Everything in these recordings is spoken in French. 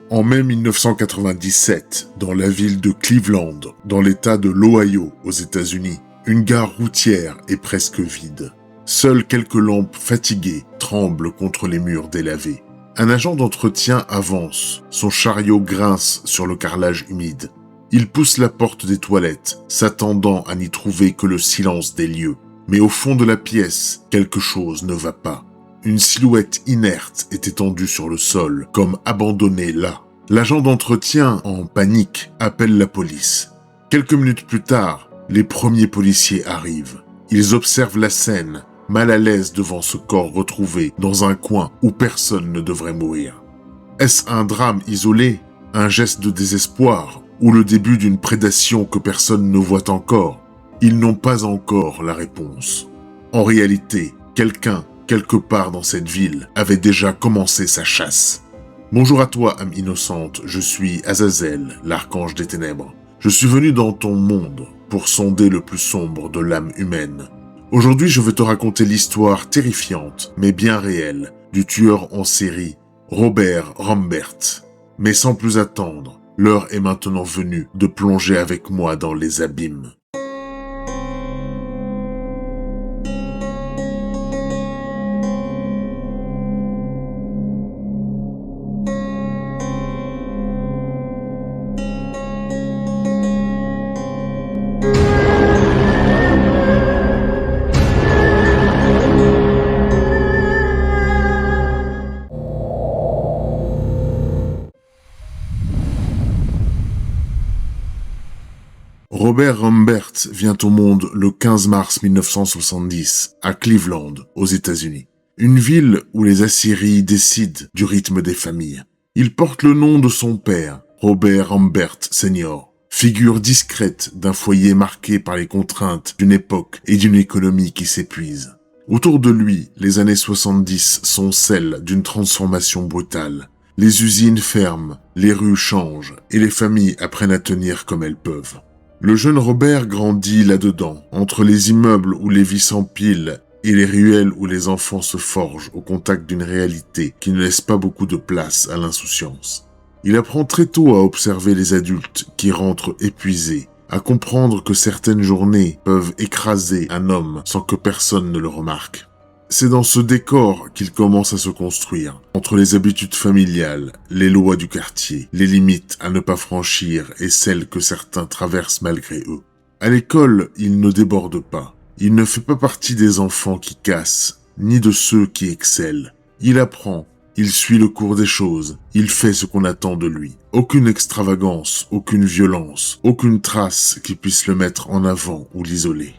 En mai 1997, dans la ville de Cleveland, dans l'État de l'Ohio, aux États-Unis, une gare routière est presque vide. Seules quelques lampes fatiguées tremblent contre les murs délavés. Un agent d'entretien avance, son chariot grince sur le carrelage humide. Il pousse la porte des toilettes, s'attendant à n'y trouver que le silence des lieux. Mais au fond de la pièce, quelque chose ne va pas. Une silhouette inerte est étendue sur le sol, comme abandonnée là. L'agent d'entretien, en panique, appelle la police. Quelques minutes plus tard, les premiers policiers arrivent. Ils observent la scène, mal à l'aise devant ce corps retrouvé dans un coin où personne ne devrait mourir. Est-ce un drame isolé, un geste de désespoir, ou le début d'une prédation que personne ne voit encore? Ils n'ont pas encore la réponse. En réalité, quelqu'un, quelque part dans cette ville, avait déjà commencé sa chasse. Bonjour à toi, âme innocente, je suis Azazel, l'archange des ténèbres. Je suis venu dans ton monde pour sonder le plus sombre de l'âme humaine. Aujourd'hui, je veux te raconter l'histoire terrifiante, mais bien réelle, du tueur en série, Robert Rambert. Mais sans plus attendre, l'heure est maintenant venue de plonger avec moi dans les abîmes. Robert Rambert vient au monde le 15 mars 1970 à Cleveland, aux États-Unis. Une ville où les Assyries décident du rythme des familles. Il porte le nom de son père, Robert Rambert Sr., figure discrète d'un foyer marqué par les contraintes d'une époque et d'une économie qui s'épuise. Autour de lui, les années 70 sont celles d'une transformation brutale. Les usines ferment, les rues changent et les familles apprennent à tenir comme elles peuvent. Le jeune Robert grandit là-dedans, entre les immeubles où les vies s'empilent et les ruelles où les enfants se forgent au contact d'une réalité qui ne laisse pas beaucoup de place à l'insouciance. Il apprend très tôt à observer les adultes qui rentrent épuisés, à comprendre que certaines journées peuvent écraser un homme sans que personne ne le remarque. C'est dans ce décor qu'il commence à se construire, entre les habitudes familiales, les lois du quartier, les limites à ne pas franchir et celles que certains traversent malgré eux. À l'école, il ne déborde pas. Il ne fait pas partie des enfants qui cassent, ni de ceux qui excellent. Il apprend, il suit le cours des choses, il fait ce qu'on attend de lui. Aucune extravagance, aucune violence, aucune trace qui puisse le mettre en avant ou l'isoler.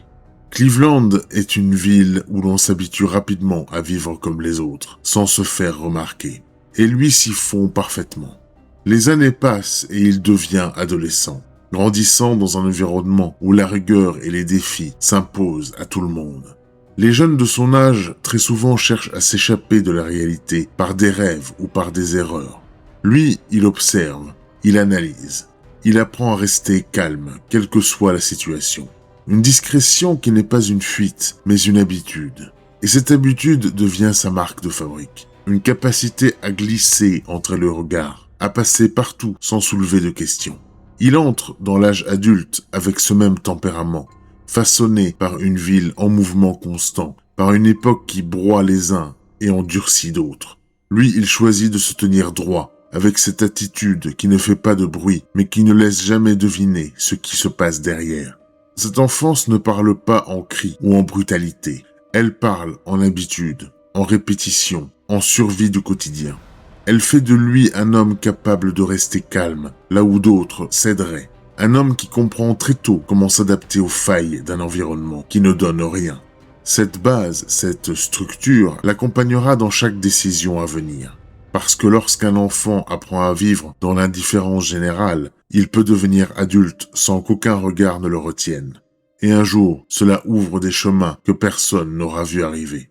Cleveland est une ville où l'on s'habitue rapidement à vivre comme les autres, sans se faire remarquer. Et lui s'y fond parfaitement. Les années passent et il devient adolescent, grandissant dans un environnement où la rigueur et les défis s'imposent à tout le monde. Les jeunes de son âge très souvent cherchent à s'échapper de la réalité par des rêves ou par des erreurs. Lui, il observe, il analyse, il apprend à rester calme, quelle que soit la situation. Une discrétion qui n'est pas une fuite, mais une habitude. Et cette habitude devient sa marque de fabrique. Une capacité à glisser entre les regards, à passer partout sans soulever de questions. Il entre dans l'âge adulte avec ce même tempérament, façonné par une ville en mouvement constant, par une époque qui broie les uns et endurcit d'autres. Lui, il choisit de se tenir droit, avec cette attitude qui ne fait pas de bruit, mais qui ne laisse jamais deviner ce qui se passe derrière. Cette enfance ne parle pas en cris ou en brutalité. Elle parle en habitude, en répétition, en survie du quotidien. Elle fait de lui un homme capable de rester calme, là où d'autres céderaient. Un homme qui comprend très tôt comment s'adapter aux failles d'un environnement qui ne donne rien. Cette base, cette structure, l'accompagnera dans chaque décision à venir. Parce que lorsqu'un enfant apprend à vivre dans l'indifférence générale, il peut devenir adulte sans qu'aucun regard ne le retienne. Et un jour, cela ouvre des chemins que personne n'aura vu arriver.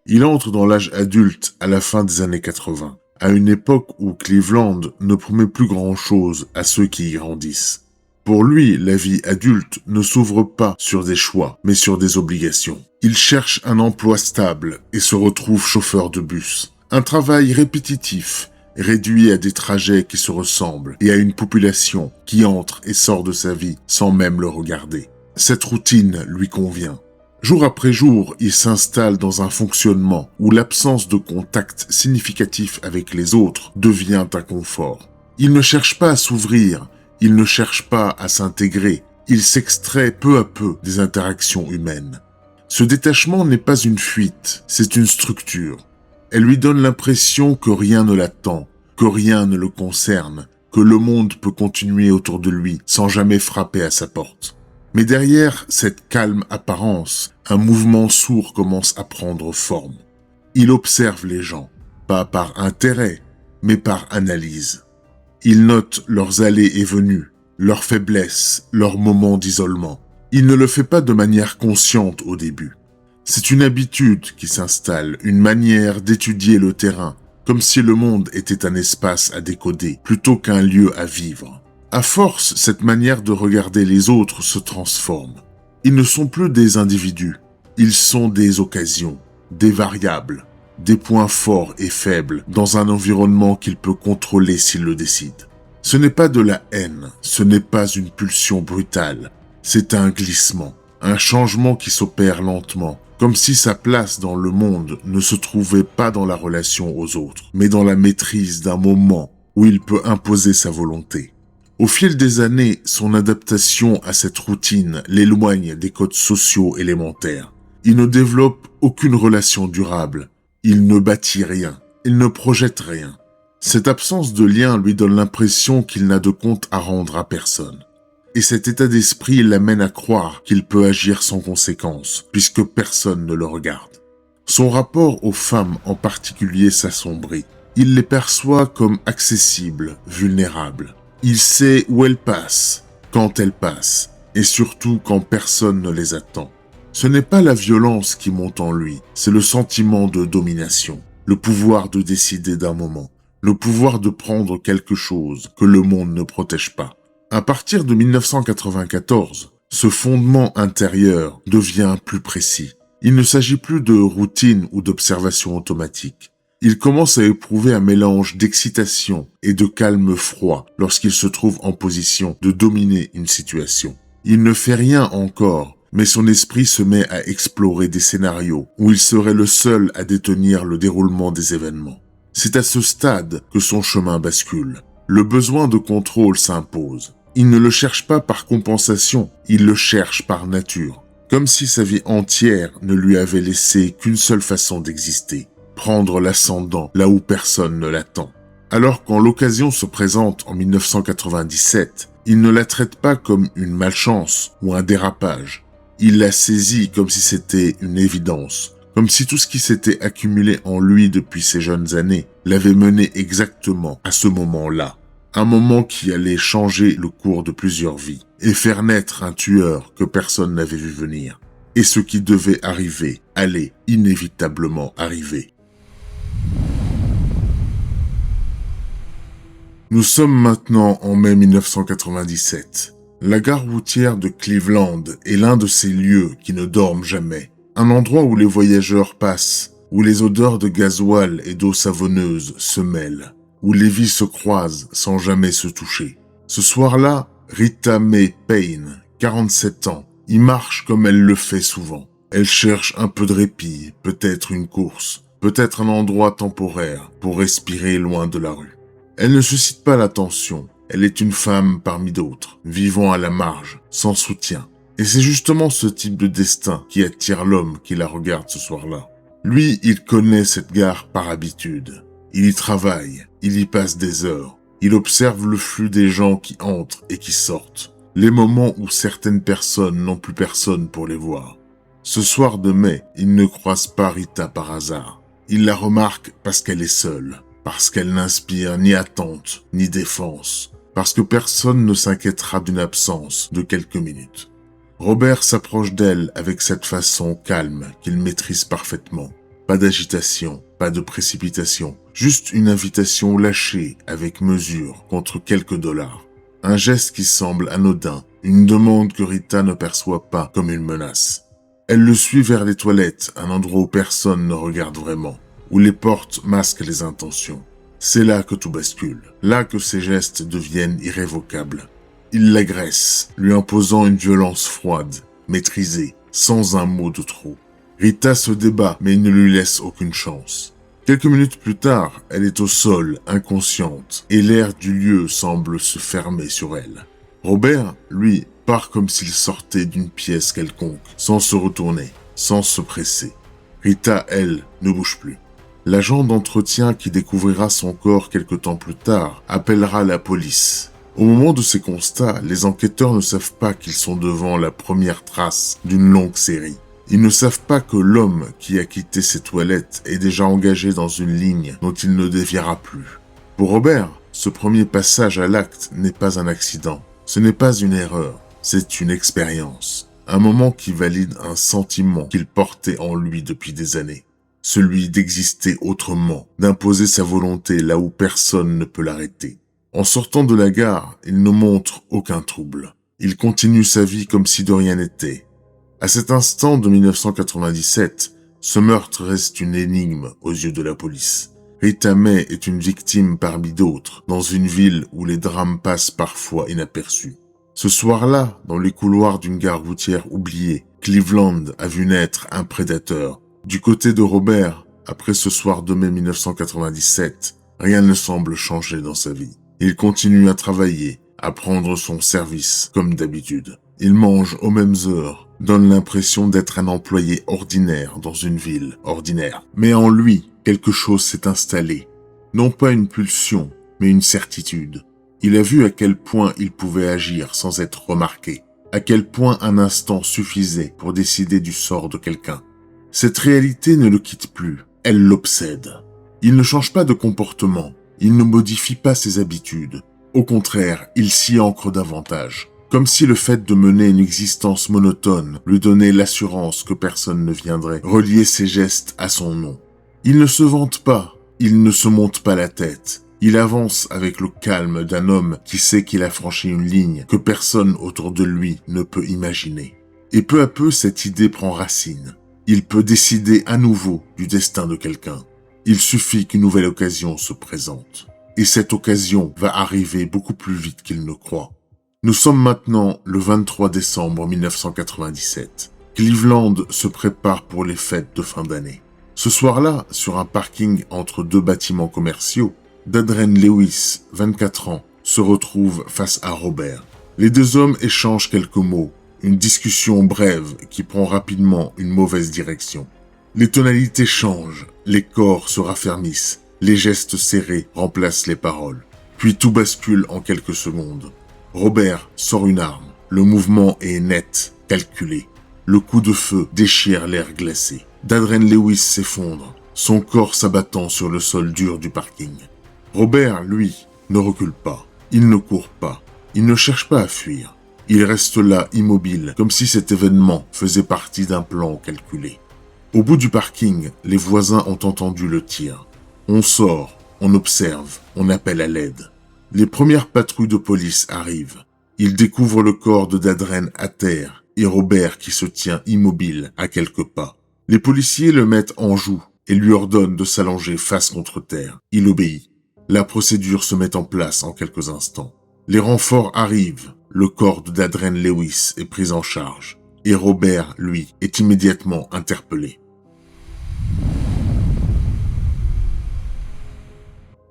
Il entre dans l'âge adulte à la fin des années 80, à une époque où Cleveland ne promet plus grand-chose à ceux qui y grandissent. Pour lui, la vie adulte ne s'ouvre pas sur des choix, mais sur des obligations. Il cherche un emploi stable et se retrouve chauffeur de bus. Un travail répétitif, réduit à des trajets qui se ressemblent et à une population qui entre et sort de sa vie sans même le regarder. Cette routine lui convient. Jour après jour, il s'installe dans un fonctionnement où l'absence de contact significatif avec les autres devient un confort. Il ne cherche pas à s'ouvrir, il ne cherche pas à s'intégrer, il s'extrait peu à peu des interactions humaines. Ce détachement n'est pas une fuite, c'est une structure. Elle lui donne l'impression que rien ne l'attend, que rien ne le concerne, que le monde peut continuer autour de lui sans jamais frapper à sa porte. Mais derrière cette calme apparence, un mouvement sourd commence à prendre forme. Il observe les gens, pas par intérêt, mais par analyse. Il note leurs allées et venues, leurs faiblesses, leurs moments d'isolement. Il ne le fait pas de manière consciente au début. C'est une habitude qui s'installe, une manière d'étudier le terrain, comme si le monde était un espace à décoder plutôt qu'un lieu à vivre. À force, cette manière de regarder les autres se transforme. Ils ne sont plus des individus, ils sont des occasions, des variables, des points forts et faibles dans un environnement qu'il peut contrôler s'il le décide. Ce n'est pas de la haine, ce n'est pas une pulsion brutale, c'est un glissement, un changement qui s'opère lentement, comme si sa place dans le monde ne se trouvait pas dans la relation aux autres, mais dans la maîtrise d'un moment où il peut imposer sa volonté. Au fil des années, son adaptation à cette routine l'éloigne des codes sociaux élémentaires. Il ne développe aucune relation durable, il ne bâtit rien, il ne projette rien. Cette absence de lien lui donne l'impression qu'il n'a de compte à rendre à personne. Et cet état d'esprit l'amène à croire qu'il peut agir sans conséquence, puisque personne ne le regarde. Son rapport aux femmes en particulier s'assombrit. Il les perçoit comme accessibles, vulnérables. Il sait où elles passent, quand elles passent, et surtout quand personne ne les attend. Ce n'est pas la violence qui monte en lui, c'est le sentiment de domination, le pouvoir de décider d'un moment, le pouvoir de prendre quelque chose que le monde ne protège pas. À partir de 1994, ce fondement intérieur devient plus précis. Il ne s'agit plus de routine ou d'observation automatique. Il commence à éprouver un mélange d'excitation et de calme froid lorsqu'il se trouve en position de dominer une situation. Il ne fait rien encore, mais son esprit se met à explorer des scénarios où il serait le seul à détenir le déroulement des événements. C'est à ce stade que son chemin bascule. Le besoin de contrôle s'impose. Il ne le cherche pas par compensation, il le cherche par nature. Comme si sa vie entière ne lui avait laissé qu'une seule façon d'exister. Prendre l'ascendant là où personne ne l'attend. Alors quand l'occasion se présente en 1997, il ne la traite pas comme une malchance ou un dérapage. Il la saisit comme si c'était une évidence, comme si tout ce qui s'était accumulé en lui depuis ses jeunes années l'avait mené exactement à ce moment-là. Un moment qui allait changer le cours de plusieurs vies et faire naître un tueur que personne n'avait vu venir. Et ce qui devait arriver allait inévitablement arriver. Nous sommes maintenant en mai 1997. La gare routière de Cleveland est l'un de ces lieux qui ne dorment jamais. Un endroit où les voyageurs passent, où les odeurs de gasoil et d'eau savonneuse se mêlent, où les vies se croisent sans jamais se toucher. Ce soir-là, Rita Mae Payne, 47 ans, y marche comme elle le fait souvent. Elle cherche un peu de répit, peut-être une course, peut-être un endroit temporaire pour respirer loin de la rue. Elle ne suscite pas l'attention. Elle est une femme parmi d'autres, vivant à la marge, sans soutien. Et c'est justement ce type de destin qui attire l'homme qui la regarde ce soir-là. Lui, il connaît cette gare par habitude. Il y travaille, il y passe des heures. Il observe le flux des gens qui entrent et qui sortent. Les moments où certaines personnes n'ont plus personne pour les voir. Ce soir de mai, il ne croise pas Rita par hasard. Il la remarque parce qu'elle est seule. Parce qu'elle n'inspire ni attente, ni défense. Parce que personne ne s'inquiétera d'une absence de quelques minutes. Robert s'approche d'elle avec cette façon calme qu'il maîtrise parfaitement. Pas d'agitation, pas de précipitation. Juste une invitation lâchée avec mesure contre quelques dollars. Un geste qui semble anodin, une demande que Rita ne perçoit pas comme une menace. Elle le suit vers les toilettes, un endroit où personne ne regarde vraiment, où les portes masquent les intentions. C'est là que tout bascule, là que ses gestes deviennent irrévocables. Il l'agresse, lui imposant une violence froide, maîtrisée, sans un mot de trop. Rita se débat, mais il ne lui laisse aucune chance. Quelques minutes plus tard, elle est au sol, inconsciente, et l'air du lieu semble se fermer sur elle. Robert, lui, part comme s'il sortait d'une pièce quelconque, sans se retourner, sans se presser. Rita, elle, ne bouge plus. L'agent d'entretien qui découvrira son corps quelque temps plus tard appellera la police. Au moment de ces constats, les enquêteurs ne savent pas qu'ils sont devant la première trace d'une longue série. Ils ne savent pas que l'homme qui a quitté ses toilettes est déjà engagé dans une ligne dont il ne déviera plus. Pour Robert, ce premier passage à l'acte n'est pas un accident. Ce n'est pas une erreur, c'est une expérience. Un moment qui valide un sentiment qu'il portait en lui depuis des années. Celui d'exister autrement, d'imposer sa volonté là où personne ne peut l'arrêter. En sortant de la gare, il ne montre aucun trouble. Il continue sa vie comme si de rien n'était. À cet instant de 1997, ce meurtre reste une énigme aux yeux de la police. Rita May est une victime parmi d'autres, dans une ville où les drames passent parfois inaperçus. Ce soir-là, dans les couloirs d'une gare routière oubliée, Cleveland a vu naître un prédateur. Du côté de Robert, après ce soir de mai 1997, rien ne semble changer dans sa vie. Il continue à travailler, à prendre son service, comme d'habitude. Il mange aux mêmes heures, donne l'impression d'être un employé ordinaire dans une ville ordinaire. Mais en lui, quelque chose s'est installé. Non pas une pulsion, mais une certitude. Il a vu à quel point il pouvait agir sans être remarqué, à quel point un instant suffisait pour décider du sort de quelqu'un. Cette réalité ne le quitte plus, elle l'obsède. Il ne change pas de comportement, il ne modifie pas ses habitudes. Au contraire, il s'y ancre davantage. Comme si le fait de mener une existence monotone lui donnait l'assurance que personne ne viendrait relier ses gestes à son nom. Il ne se vante pas, il ne se monte pas la tête. Il avance avec le calme d'un homme qui sait qu'il a franchi une ligne que personne autour de lui ne peut imaginer. Et peu à peu, cette idée prend racine. Il peut décider à nouveau du destin de quelqu'un. Il suffit qu'une nouvelle occasion se présente. Et cette occasion va arriver beaucoup plus vite qu'il ne croit. Nous sommes maintenant le 23 décembre 1997. Cleveland se prépare pour les fêtes de fin d'année. Ce soir-là, sur un parking entre deux bâtiments commerciaux, Dadren Lewis, 24 ans, se retrouve face à Robert. Les deux hommes échangent quelques mots, une discussion brève qui prend rapidement une mauvaise direction. Les tonalités changent, les corps se raffermissent, les gestes serrés remplacent les paroles. Puis tout bascule en quelques secondes. Robert sort une arme. Le mouvement est net, calculé. Le coup de feu déchire l'air glacé. Dadren Lewis s'effondre, son corps s'abattant sur le sol dur du parking. Robert, lui, ne recule pas. Il ne court pas. Il ne cherche pas à fuir. Il reste là, immobile, comme si cet événement faisait partie d'un plan calculé. Au bout du parking, les voisins ont entendu le tir. On sort, on observe, on appelle à l'aide. Les premières patrouilles de police arrivent. Ils découvrent le corps de Dadren à terre et Robert qui se tient immobile à quelques pas. Les policiers le mettent en joue et lui ordonnent de s'allonger face contre terre. Il obéit. La procédure se met en place en quelques instants. Les renforts arrivent. Le corps de Dadren Lewis est pris en charge. Et Robert, lui, est immédiatement interpellé.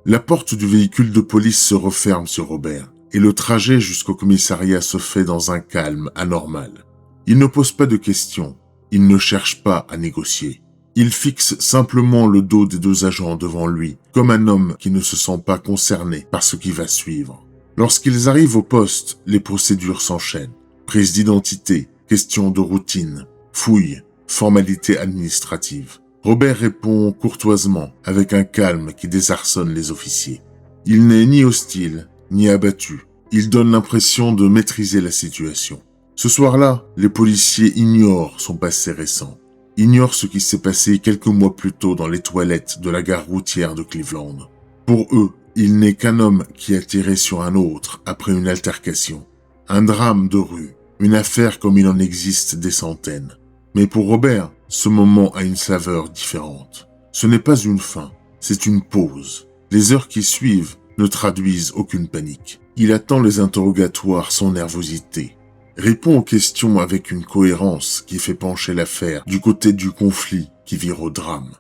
La porte du véhicule de police se referme sur Robert, et le trajet jusqu'au commissariat se fait dans un calme anormal. Il ne pose pas de questions, il ne cherche pas à négocier. Il fixe simplement le dos des deux agents devant lui, comme un homme qui ne se sent pas concerné par ce qui va suivre. Lorsqu'ils arrivent au poste, les procédures s'enchaînent. Prise d'identité, questions de routine, fouilles, formalités administratives. Robert répond courtoisement, avec un calme qui désarçonne les officiers. Il n'est ni hostile, ni abattu. Il donne l'impression de maîtriser la situation. Ce soir-là, les policiers ignorent son passé récent. Ignorent ce qui s'est passé quelques mois plus tôt dans les toilettes de la gare routière de Cleveland. Pour eux, il n'est qu'un homme qui a tiré sur un autre après une altercation. Un drame de rue, une affaire comme il en existe des centaines. Mais pour Robert, ce moment a une saveur différente. Ce n'est pas une fin, c'est une pause. Les heures qui suivent ne traduisent aucune panique. Il attend les interrogatoires sans nervosité, répond aux questions avec une cohérence qui fait pencher l'affaire du côté du conflit qui vire au drame.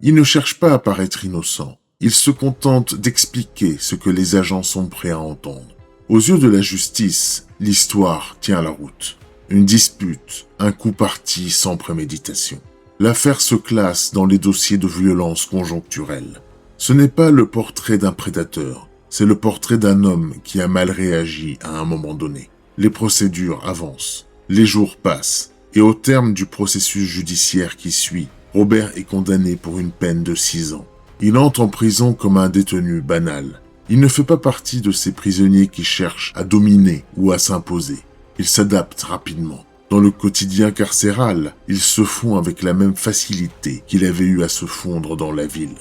Il ne cherche pas à paraître innocent. Il se contente d'expliquer ce que les agents sont prêts à entendre. Aux yeux de la justice, l'histoire tient la route. Une dispute, un coup parti sans préméditation. L'affaire se classe dans les dossiers de violence conjoncturelle. Ce n'est pas le portrait d'un prédateur, c'est le portrait d'un homme qui a mal réagi à un moment donné. Les procédures avancent, les jours passent, et au terme du processus judiciaire qui suit, Robert est condamné pour une peine de 6 ans. Il entre en prison comme un détenu banal. Il ne fait pas partie de ces prisonniers qui cherchent à dominer ou à s'imposer. Il s'adapte rapidement. Dans le quotidien carcéral, il se fond avec la même facilité qu'il avait eu à se fondre dans la ville.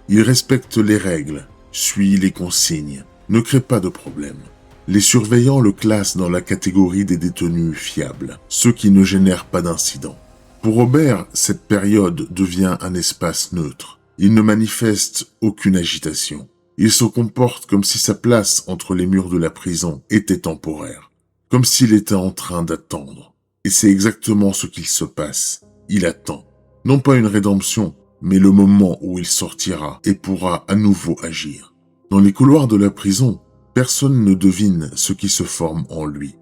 Il respecte les règles, suit les consignes, ne crée pas de problème. Les surveillants le classent dans la catégorie des détenus fiables, ceux qui ne génèrent pas d'incidents. Pour Robert, cette période devient un espace neutre. Il ne manifeste aucune agitation. Il se comporte comme si sa place entre les murs de la prison était temporaire, comme s'il était en train d'attendre. Et c'est exactement ce qu'il se passe. Il attend, non pas une rédemption, mais le moment où il sortira et pourra à nouveau agir. Dans les couloirs de la prison, personne ne devine ce qui se forme en lui.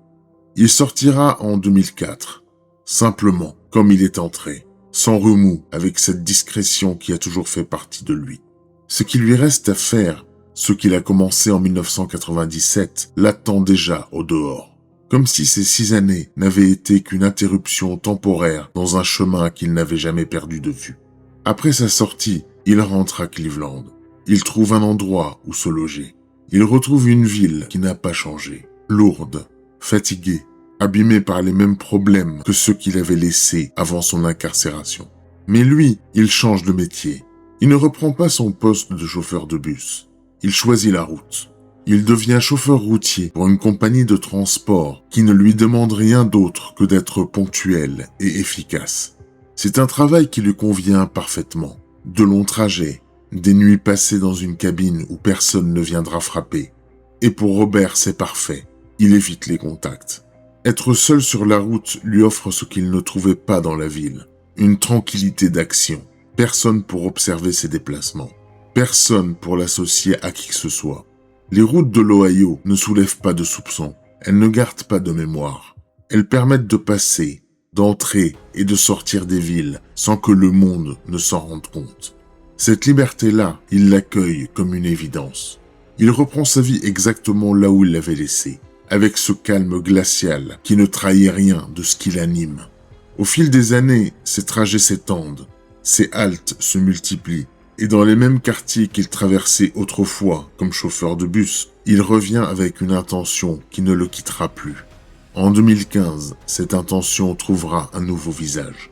Il sortira en 2004, simplement comme il est entré, sans remous, avec cette discrétion qui a toujours fait partie de lui. Ce qui lui reste à faire, ce qu'il a commencé en 1997, l'attend déjà au dehors. Comme si ces 6 années n'avaient été qu'une interruption temporaire dans un chemin qu'il n'avait jamais perdu de vue. Après sa sortie, il rentre à Cleveland. Il trouve un endroit où se loger. Il retrouve une ville qui n'a pas changé, lourde, fatiguée, abîmé par les mêmes problèmes que ceux qu'il avait laissés avant son incarcération. Mais lui, il change de métier. Il ne reprend pas son poste de chauffeur de bus. Il choisit la route. Il devient chauffeur routier pour une compagnie de transport qui ne lui demande rien d'autre que d'être ponctuel et efficace. C'est un travail qui lui convient parfaitement. De longs trajets, des nuits passées dans une cabine où personne ne viendra frapper. Et pour Robert, c'est parfait. Il évite les contacts. Être seul sur la route lui offre ce qu'il ne trouvait pas dans la ville. Une tranquillité d'action. Personne pour observer ses déplacements. Personne pour l'associer à qui que ce soit. Les routes de l'Ohio ne soulèvent pas de soupçons. Elles ne gardent pas de mémoire. Elles permettent de passer, d'entrer et de sortir des villes sans que le monde ne s'en rende compte. Cette liberté-là, il l'accueille comme une évidence. Il reprend sa vie exactement là où il l'avait laissée, avec ce calme glacial qui ne trahit rien de ce qui l'anime. Au fil des années, ses trajets s'étendent, ses haltes se multiplient, et dans les mêmes quartiers qu'il traversait autrefois comme chauffeur de bus, il revient avec une intention qui ne le quittera plus. En 2015, cette intention trouvera un nouveau visage.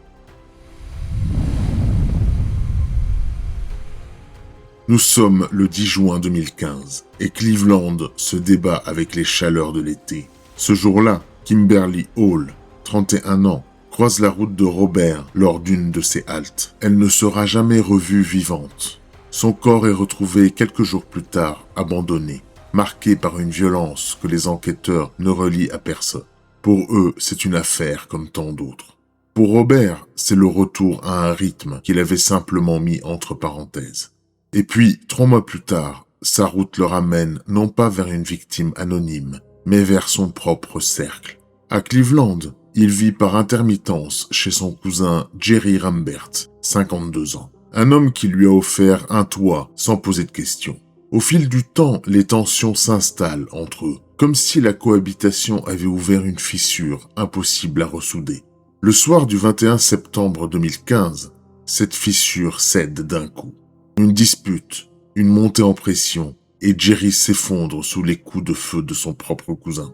Nous sommes le 10 juin 2015 et Cleveland se débat avec les chaleurs de l'été. Ce jour-là, Kimberly Hall, 31 ans, croise la route de Robert lors d'une de ses haltes. Elle ne sera jamais revue vivante. Son corps est retrouvé quelques jours plus tard, abandonné, marqué par une violence que les enquêteurs ne relient à personne. Pour eux, c'est une affaire comme tant d'autres. Pour Robert, c'est le retour à un rythme qu'il avait simplement mis entre parenthèses. Et puis, 3 mois plus tard, sa route le ramène non pas vers une victime anonyme, mais vers son propre cercle. À Cleveland, il vit par intermittence chez son cousin Jerry Rambert, 52 ans. Un homme qui lui a offert un toit sans poser de questions. Au fil du temps, les tensions s'installent entre eux, comme si la cohabitation avait ouvert une fissure impossible à ressouder. Le soir du 21 septembre 2015, cette fissure cède d'un coup. Une dispute, une montée en pression, et Jerry s'effondre sous les coups de feu de son propre cousin.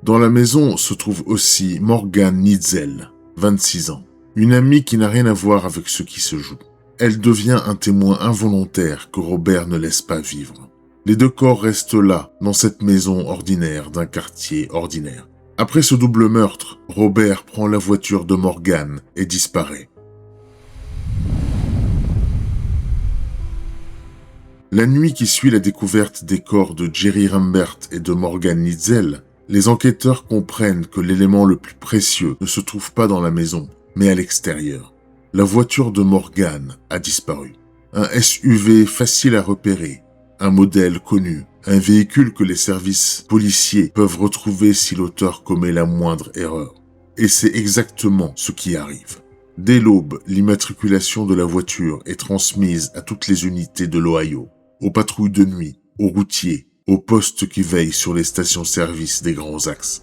Dans la maison se trouve aussi Morgan Nitzel, 26 ans, une amie qui n'a rien à voir avec ce qui se joue. Elle devient un témoin involontaire que Robert ne laisse pas vivre. Les deux corps restent là, dans cette maison ordinaire d'un quartier ordinaire. Après ce double meurtre, Robert prend la voiture de Morgan et disparaît. La nuit qui suit la découverte des corps de Jerry Rambert et de Morgan Nitzel, les enquêteurs comprennent que l'élément le plus précieux ne se trouve pas dans la maison, mais à l'extérieur. La voiture de Morgan a disparu. Un SUV facile à repérer, un modèle connu, un véhicule que les services policiers peuvent retrouver si l'auteur commet la moindre erreur. Et c'est exactement ce qui arrive. Dès l'aube, l'immatriculation de la voiture est transmise à toutes les unités de l'Ohio, aux patrouilles de nuit, aux routiers, aux postes qui veillent sur les stations-service des grands axes.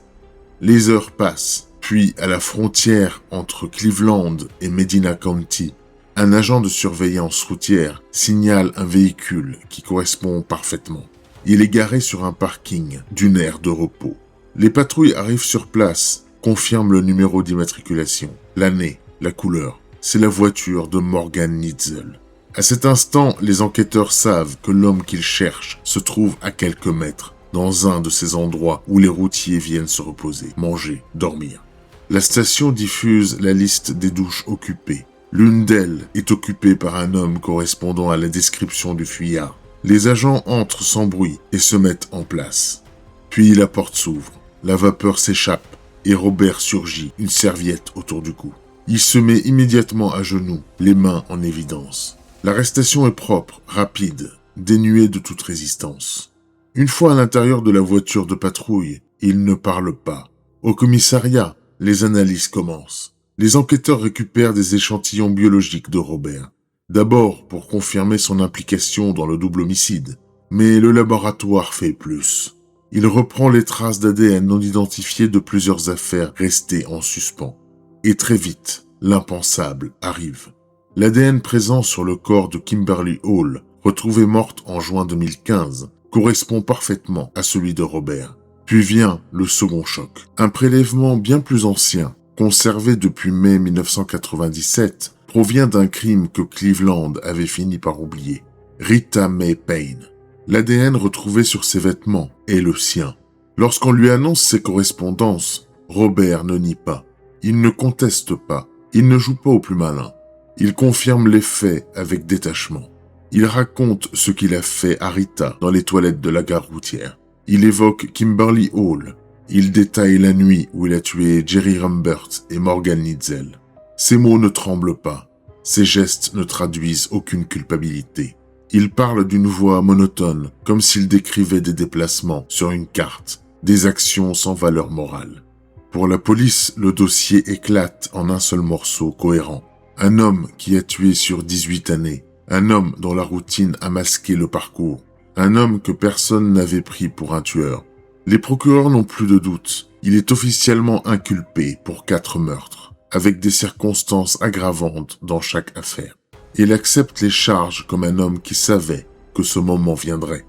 Les heures passent, puis à la frontière entre Cleveland et Medina County, un agent de surveillance routière signale un véhicule qui correspond parfaitement. Il est garé sur un parking d'une aire de repos. Les patrouilles arrivent sur place, confirment le numéro d'immatriculation, l'année, la couleur. C'est la voiture de Morgan Nitzel. À cet instant, les enquêteurs savent que l'homme qu'ils cherchent se trouve à quelques mètres, dans un de ces endroits où les routiers viennent se reposer, manger, dormir. La station diffuse la liste des douches occupées. L'une d'elles est occupée par un homme correspondant à la description du fuyard. Les agents entrent sans bruit et se mettent en place. Puis la porte s'ouvre, la vapeur s'échappe et Robert surgit, une serviette autour du cou. Il se met immédiatement à genoux, les mains en évidence. L'arrestation est propre, rapide, dénuée de toute résistance. Une fois à l'intérieur de la voiture de patrouille, il ne parle pas. Au commissariat, les analyses commencent. Les enquêteurs récupèrent des échantillons biologiques de Robert. D'abord pour confirmer son implication dans le double homicide. Mais le laboratoire fait plus. Il reprend les traces d'ADN non identifiées de plusieurs affaires restées en suspens. Et très vite, l'impensable arrive. L'ADN présent sur le corps de Kimberly Hall, retrouvée morte en juin 2015, correspond parfaitement à celui de Robert. Puis vient le second choc. Un prélèvement bien plus ancien, conservé depuis mai 1997, provient d'un crime que Cleveland avait fini par oublier. Rita Mae Payne. L'ADN retrouvé sur ses vêtements est le sien. Lorsqu'on lui annonce ses correspondances, Robert ne nie pas. Il ne conteste pas. Il ne joue pas au plus malin. Il confirme les faits avec détachement. Il raconte ce qu'il a fait à Rita dans les toilettes de la gare routière. Il évoque Kimberly Hall. Il détaille la nuit où il a tué Jerry Rambert et Morgan Nitzel. Ses mots ne tremblent pas. Ses gestes ne traduisent aucune culpabilité. Il parle d'une voix monotone, comme s'il décrivait des déplacements sur une carte, des actions sans valeur morale. Pour la police, le dossier éclate en un seul morceau cohérent. Un homme qui a tué sur 18 années. Un homme dont la routine a masqué le parcours. Un homme que personne n'avait pris pour un tueur. Les procureurs n'ont plus de doute. Il est officiellement inculpé pour 4 meurtres, avec des circonstances aggravantes dans chaque affaire. Il accepte les charges comme un homme qui savait que ce moment viendrait.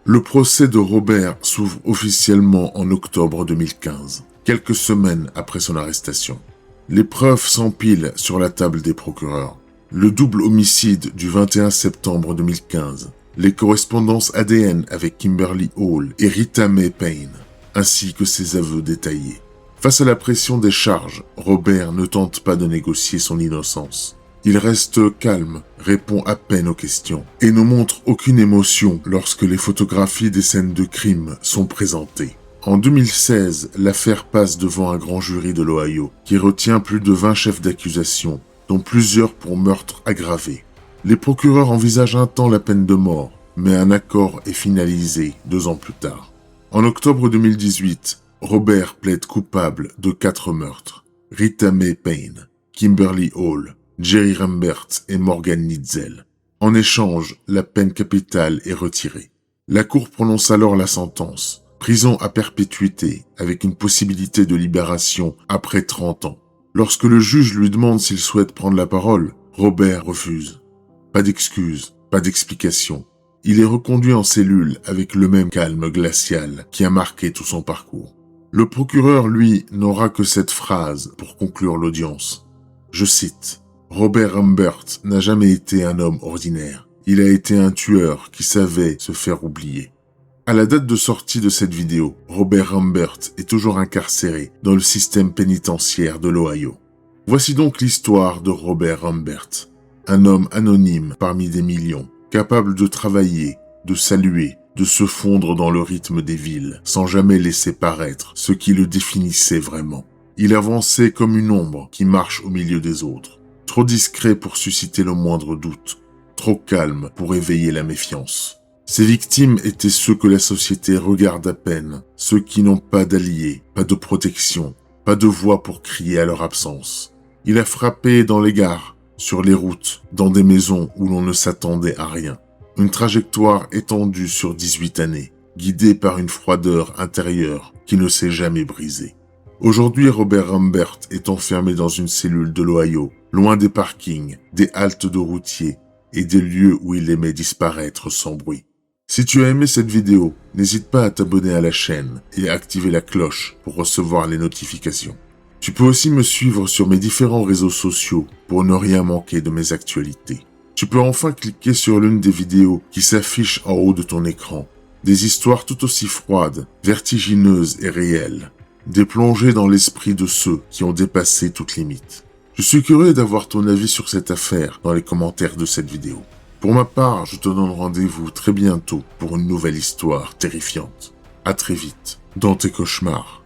Le procès de Robert s'ouvre officiellement en octobre 2015, quelques semaines après son arrestation. Les preuves s'empilent sur la table des procureurs. Le double homicide du 21 septembre 2015, les correspondances ADN avec Kimberly Hall et Rita Mae Payne, ainsi que ses aveux détaillés. Face à la pression des charges, Robert ne tente pas de négocier son innocence. Il reste calme, répond à peine aux questions, et ne montre aucune émotion lorsque les photographies des scènes de crime sont présentées. En 2016, l'affaire passe devant un grand jury de l'Ohio, qui retient plus de 20 chefs d'accusation, dont plusieurs pour meurtre aggravé. Les procureurs envisagent un temps la peine de mort, mais un accord est finalisé 2 ans plus tard. En octobre 2018, Robert plaide coupable de 4 meurtres. Rita Mae Payne, Kimberly Hall, Jerry Rambert et Morgan Nitzel. En échange, la peine capitale est retirée. La cour prononce alors la sentence. Prison à perpétuité, avec une possibilité de libération après 30 ans. Lorsque le juge lui demande s'il souhaite prendre la parole, Robert refuse. Pas d'excuses, pas d'explication. Il est reconduit en cellule avec le même calme glacial qui a marqué tout son parcours. Le procureur, lui, n'aura que cette phrase pour conclure l'audience. Je cite. Robert Humbert n'a jamais été un homme ordinaire. Il a été un tueur qui savait se faire oublier. À la date de sortie de cette vidéo, Robert Humbert est toujours incarcéré dans le système pénitentiaire de l'Ohio. Voici donc l'histoire de Robert Humbert, un homme anonyme parmi des millions, capable de travailler, de saluer, de se fondre dans le rythme des villes, sans jamais laisser paraître ce qui le définissait vraiment. Il avançait comme une ombre qui marche au milieu des autres, trop discret pour susciter le moindre doute, trop calme pour éveiller la méfiance. Ses victimes étaient ceux que la société regarde à peine, ceux qui n'ont pas d'alliés, pas de protection, pas de voix pour crier à leur absence. Il a frappé dans les gares, sur les routes, dans des maisons où l'on ne s'attendait à rien. Une trajectoire étendue sur 18 années, guidée par une froideur intérieure qui ne s'est jamais brisée. Aujourd'hui, Robert Humbert est enfermé dans une cellule de l'Ohio, loin des parkings, des haltes de routiers et des lieux où il aimait disparaître sans bruit. Si tu as aimé cette vidéo, n'hésite pas à t'abonner à la chaîne et à activer la cloche pour recevoir les notifications. Tu peux aussi me suivre sur mes différents réseaux sociaux pour ne rien manquer de mes actualités. Tu peux enfin cliquer sur l'une des vidéos qui s'affichent en haut de ton écran. Des histoires tout aussi froides, vertigineuses et réelles. Des plongées dans l'esprit de ceux qui ont dépassé toute limite. Je suis curieux d'avoir ton avis sur cette affaire dans les commentaires de cette vidéo. Pour ma part, je te donne rendez-vous très bientôt pour une nouvelle histoire terrifiante. À très vite, dans tes cauchemars.